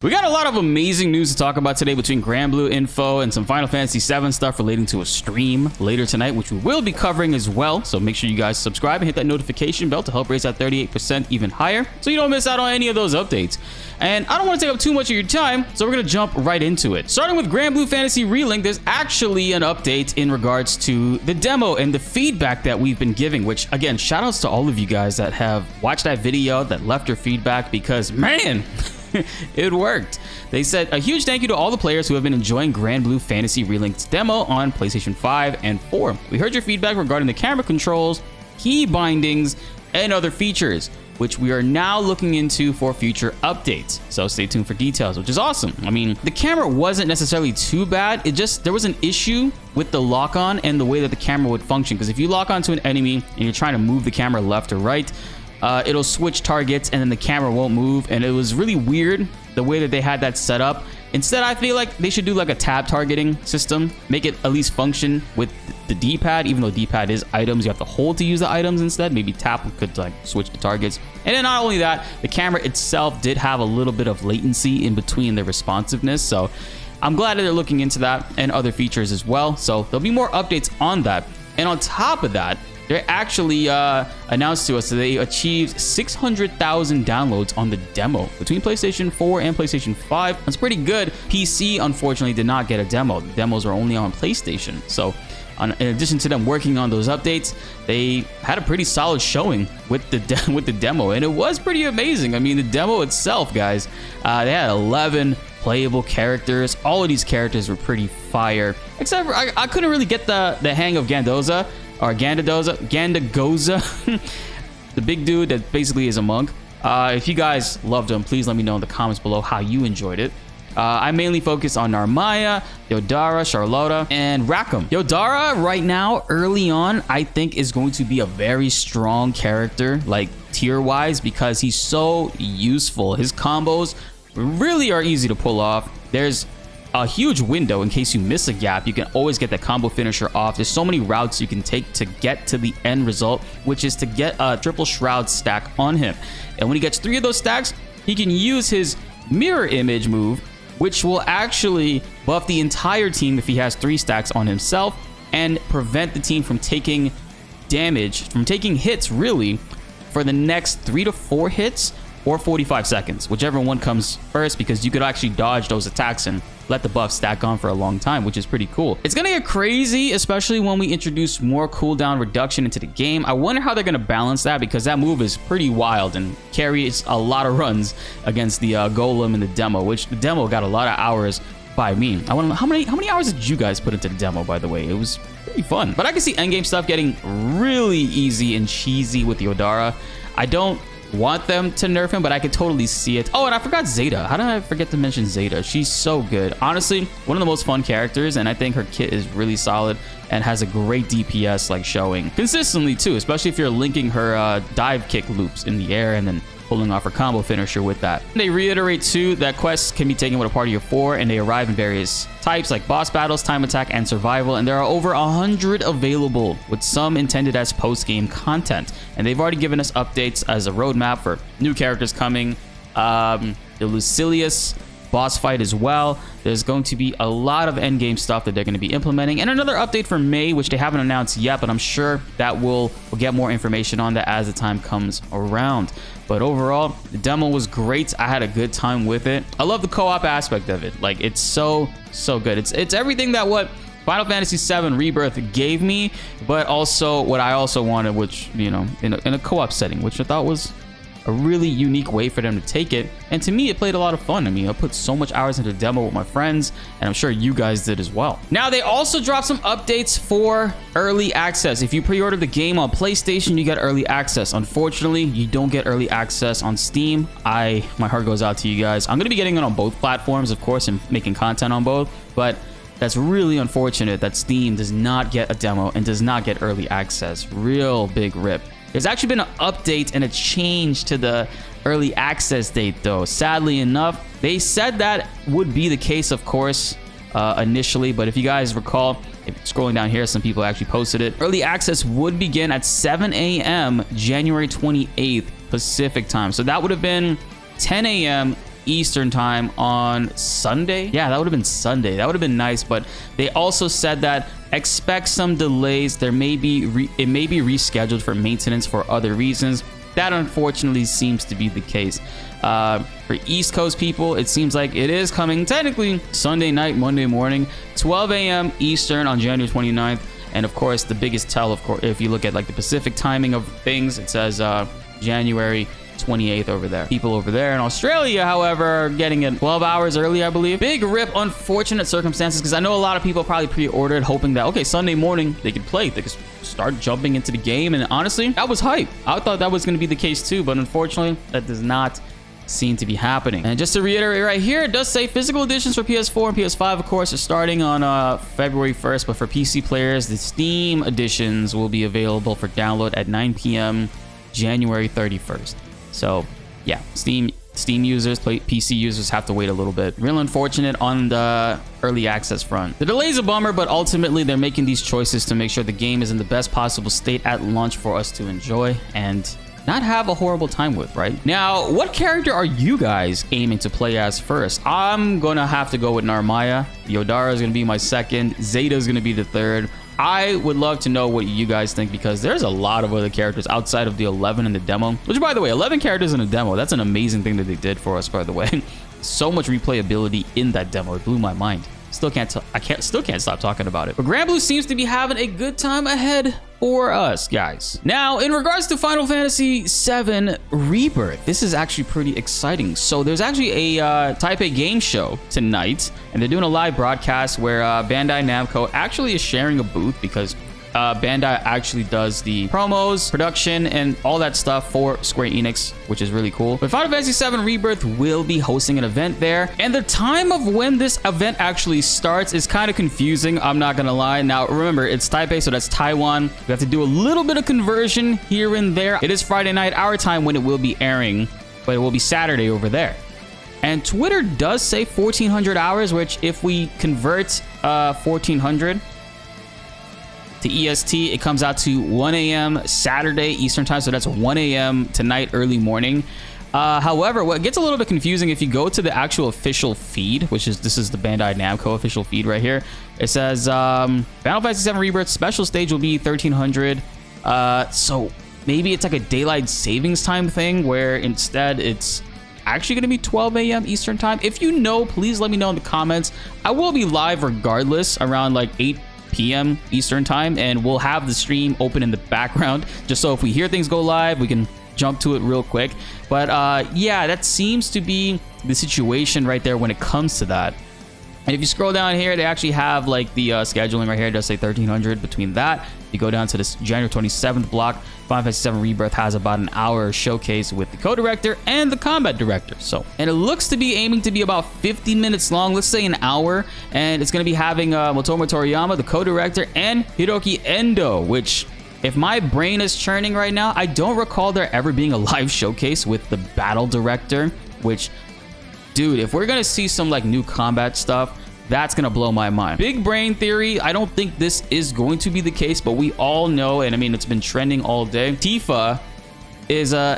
We got a lot of amazing news to talk about today between Granblue info and some Final Fantasy VII stuff relating to a stream later tonight, which we will be covering as well. So make sure you guys subscribe and hit that notification bell to help raise that 38% even higher so you don't miss out on any of those updates. And I don't want to take up too much of your time, so we're going to jump right into it. Starting with Granblue Fantasy Relink, there's actually an update in regards to the demo and the feedback that we've been giving, which again, shout outs to all of you guys that have watched that video, that left your feedback, because man, it worked. They said a huge thank you to all the players who have been enjoying Granblue Fantasy Relink's demo on PlayStation 5 and 4. We heard your feedback regarding the camera controls, key bindings, and other features, which we are now looking into for future updates. So stay tuned for details, which is awesome. I mean, the camera wasn't necessarily too bad. There was an issue with the lock-on and the way that the camera would function. Because if you lock onto an enemy and you're trying to move the camera left or right, it'll switch targets and then the camera won't move, and it was really weird the way that they had that set up. Instead, I feel like they should do like a tab targeting system, make it at least function with the D-pad, even though D-pad is items, you have to hold to use the items instead. Maybe tap could like switch the targets. And then not only that, the camera itself did have a little bit of latency in between the responsiveness, so I'm glad that they're looking into that and other features as well. So there'll be more updates on that. And on top of that, they actually announced to us that they achieved 600,000 downloads on the demo between PlayStation 4 and PlayStation 5. That's pretty good. PC, unfortunately, did not get a demo. The demos were only on PlayStation. So in addition to them working on those updates, they had a pretty solid showing with the demo, and it was pretty amazing. I mean, the demo itself, guys, they had 11 playable characters. All of these characters were pretty fire, except for I couldn't really get the hang of Gandagoza, the big dude that basically is a monk. If you guys loved him, please let me know in the comments below how you enjoyed it. I mainly focus on Narmaya, Yodara, Charlotta, and Rackham. Yodara right now, early on, I think is going to be a very strong character, like tier-wise, because he's so useful. His combos really are easy to pull off. There's a huge window in case you miss a gap. You can always get that combo finisher off. There's so many routes you can take to get to the end result, which is to get a triple shroud stack on him. And when he gets 3 of those stacks, he can use his mirror image move, which will actually buff the entire team if he has 3 stacks on himself, and prevent the team from taking damage, from taking hits really, for the next 3 to 4 hits or 45 seconds, whichever one comes first, because you could actually dodge those attacks and let the buff stack on for a long time, which is pretty cool. It's gonna get crazy, especially when we introduce more cooldown reduction into the game. I wonder how they're gonna balance that, because that move is pretty wild and carries a lot of runs against the golem in the demo, which the demo got a lot of hours by me. I want to know how many hours did you guys put into the demo, by the way? It was pretty fun. But I can see endgame stuff getting really easy and cheesy with Yodara. I don't want them to nerf him, but I could totally see it. Oh, and I forgot Zeta. How did I forget to mention Zeta? She's so good. Honestly, one of the most fun characters, and I think her kit is really solid and has a great DPS like showing consistently too, especially if you're linking her dive kick loops in the air and then pulling off her combo finisher with that. They reiterate too that quests can be taken with a party of 4, and they arrive in various types like boss battles, time attack, and survival, and there are over 100 available, with some intended as post-game content. And they've already given us updates as a roadmap for new characters coming, the Lucilius boss fight as well. There's going to be a lot of endgame stuff that they're going to be implementing, and another update for May, which they haven't announced yet, but I'm sure that we'll get more information on that as the time comes around. But overall, the demo was great. I had a good time with it. I love the co-op aspect of it. Like, it's so good. It's everything that what Final Fantasy VII Rebirth gave me, but also what I also wanted, which, you know, in a co-op setting, which I thought was a really unique way for them to take it. And to me, it played a lot of fun. I mean, I put so much hours into the demo with my friends, and I'm sure you guys did as well. Now, they also dropped some updates for early access. If you pre-ordered the game on PlayStation, you get early access. Unfortunately, you don't get early access on Steam. My heart goes out to you guys. I'm going to be getting it on both platforms, of course, and making content on both, but that's really unfortunate that Steam does not get a demo and does not get early access. Real big rip. There's actually been an update and a change to the early access date, though. Sadly enough, they said that would be the case, of course, initially. But if you guys recall, if scrolling down here, some people actually posted it. Early access would begin at 7 a.m. January 28th Pacific time. So that would have been 10 a.m. Eastern time on Sunday. Yeah, that would have been Sunday. That would have been nice, but they also said that expect some delays. It may be rescheduled for maintenance for other reasons. That unfortunately seems to be the case. For East Coast people, it seems like it is coming technically Sunday night, Monday morning, 12 a.m. Eastern on January 29th. And of course, the biggest tell, of course, if you look at like the Pacific timing of things, it says January 28th over there. People over there in Australia, however, are getting it 12 hours early, I believe. Big rip, unfortunate circumstances, because I know a lot of people probably pre-ordered hoping that, okay, Sunday morning they could play, they could start jumping into the game. And honestly, that was hype. I thought that was going to be the case too, but unfortunately, that does not seem to be happening. And just to reiterate right here, it does say physical editions for PS4 and PS5, of course, are starting on February 1st, but for PC players, the Steam editions will be available for download at 9 p.m. January 31st. So yeah, Steam users, PC users have to wait a little bit. Real unfortunate on the early access front. The delay's a bummer, but ultimately they're making these choices to make sure the game is in the best possible state at launch for us to enjoy and not have a horrible time with, right? Now, what character are you guys aiming to play as first? I'm gonna have to go with Narmaya. Yodara is gonna be my second. Zeta is gonna be the third. I would love to know what you guys think, because there's a lot of other characters outside of the 11 in the demo, which, by the way, 11 characters in a demo, that's an amazing thing that they did for us, by the way. So much replayability in that demo. It blew my mind. Still can't stop talking about it. But Granblue seems to be having a good time ahead for us, guys. Now, in regards to Final Fantasy VII Rebirth, this is actually pretty exciting. So there's actually a Taipei game show tonight, and they're doing a live broadcast where Bandai Namco actually is sharing a booth, because Bandai actually does the promos, production, and all that stuff for Square Enix, which is really cool. But Final Fantasy VII Rebirth will be hosting an event there, and the time of when this event actually starts is kind of confusing, I'm not gonna lie. Now, remember, it's Taipei, so that's Taiwan. We have to do a little bit of conversion here and there. It is Friday night, our time, when it will be airing, but it will be Saturday over there. And Twitter does say 1400 hours, which if we convert 1400 to EST, it comes out to 1 a.m. Saturday Eastern time, so that's 1 a.m. tonight, early morning. However, what gets a little bit confusing, if you go to the actual official feed, which is, this is the Bandai Namco official feed right here, it says Final Fantasy VII Rebirth special stage will be 1300. So maybe it's like a daylight savings time thing, where instead it's actually going to be 12 a.m. Eastern time. If you know, please let me know in the comments. I will be live regardless around like 8 p.m. Eastern time, and we'll have the stream open in the background, just so if we hear things go live, we can jump to it real quick. But yeah, that seems to be the situation right there when it comes to that. And if you scroll down here, they actually have like the scheduling right here. It does say 1300. Between that, you go down to this January 27th block. Final Fantasy VII Rebirth has about an hour showcase with the co-director and the combat director. So, and it looks to be aiming to be about 50 minutes long. Let's say an hour. And it's going to be having Motomo Toriyama, the co-director, and Hiroki Endo, which, if my brain is churning right now, I don't recall there ever being a live showcase with the battle director, which, dude, if we're going to see some like new combat stuff, that's going to blow my mind. Big brain theory. I don't think this is going to be the case, but we all know, and I mean, it's been trending all day. Tifa is a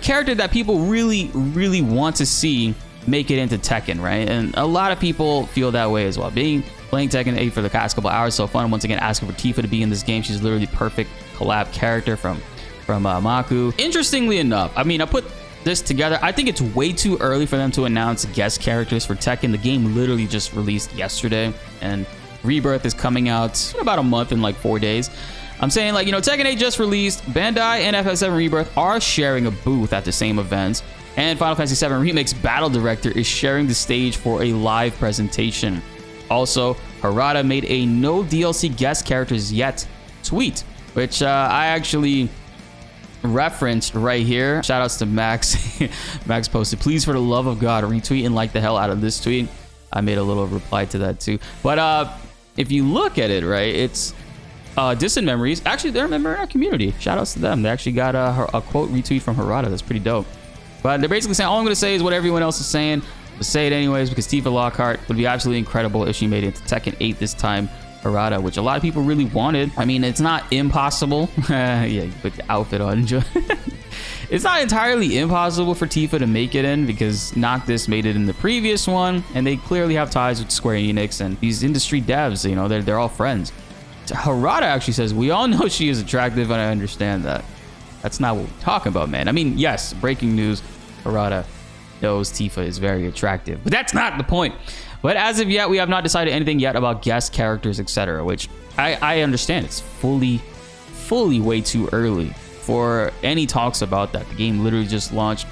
character that people really, really want to see make it into Tekken, right? And a lot of people feel that way as well. Playing Tekken 8 for the past couple hours, so fun. Once again, asking for Tifa to be in this game. She's literally the perfect collab character from Maku. Interestingly enough, I mean, I put this together. I think it's way too early for them to announce guest characters for Tekken. The game literally just released yesterday, and Rebirth is coming out in about a month, in like 4 days. I'm saying, like, you know, Tekken 8 just released. Bandai and FF7 Rebirth are sharing a booth at the same events, and Final Fantasy VII Remake's battle director is sharing the stage for a live presentation. Also, Harada made a no DLC guest characters yet tweet, which I actually referenced right here. Shout outs to Max. Max posted, please, for the love of God, retweet and like the hell out of this tweet. I made a little reply to that too. But if you look at it, right, it's Distant Memories. Actually, they're a member in our community. Shout outs to them. They actually got a quote retweet from Harada. That's pretty dope. But they're basically saying, all I'm going to say is what everyone else is saying, but say it anyways, because Tifa Lockhart would be absolutely incredible if she made it into Tekken 8 this time. Harada, which a lot of people really wanted. I mean, it's not impossible. Yeah, you put the outfit on. It's not entirely impossible for Tifa to make it in because Noctis made it in the previous one, and they clearly have ties with Square Enix and these industry devs. You know, they're all friends. Harada actually says, we all know she is attractive, and I understand that. That's not what we're talking about, man. I mean, yes, breaking news, Harada knows Tifa is very attractive, but that's not the point. But as of yet, we have not decided anything yet about guest characters, etc., which I understand. It's fully way too early for any talks about that. The game literally just launched.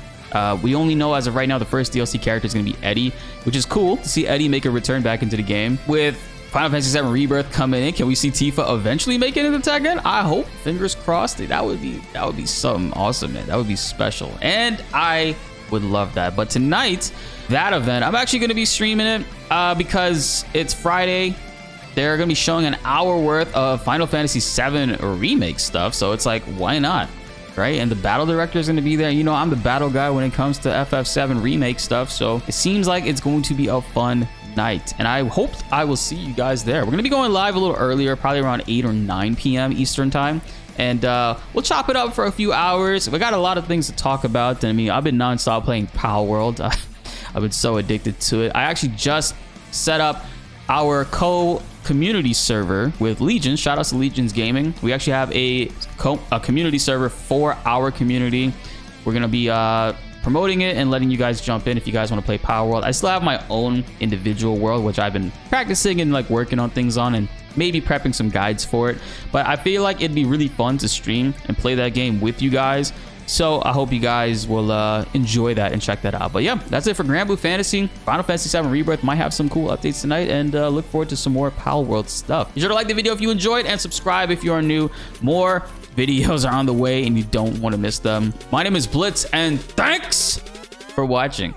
We only know as of right now the first DLC character is going to be Eddie, which is cool to see Eddie make a return back into the game. With Final Fantasy VII Rebirth coming in, can we see Tifa eventually make it into Tekken? I hope. Fingers crossed. That would be something awesome, man. That would be special, and I would love that. But tonight, that event, I'm actually going to be streaming it because it's Friday. They're going to be showing an hour worth of Final Fantasy VII Remake stuff. So it's like, why not? Right? And the battle director is going to be there. You know, I'm the battle guy when it comes to FF7 Remake stuff. So it seems like it's going to be a fun night. And I hope I will see you guys there. We're going to be going live a little earlier, probably around 8 or 9 p.m. Eastern time. And we'll chop it up for a few hours. We got a lot of things to talk about. I mean, I've been nonstop playing Power World. I've been so addicted to it. I actually just set up our community server with Legion. Shout out to Legion's Gaming. We actually have a community server for our community. We're gonna be promoting it and letting you guys jump in if you guys want to play Power World. I still have my own individual world, which I've been practicing and like working on things on, and maybe prepping some guides for it. But I feel like it'd be really fun to stream and play that game with you guys. So I hope you guys will enjoy that and check that out. But yeah, that's it for Granblue Fantasy. Final Fantasy VII Rebirth might have some cool updates tonight, and look forward to some more Power World stuff. Be sure to like the video if you enjoyed, and subscribe if you are new. More videos are on the way and you don't want to miss them. My name is BltzZ, and thanks for watching.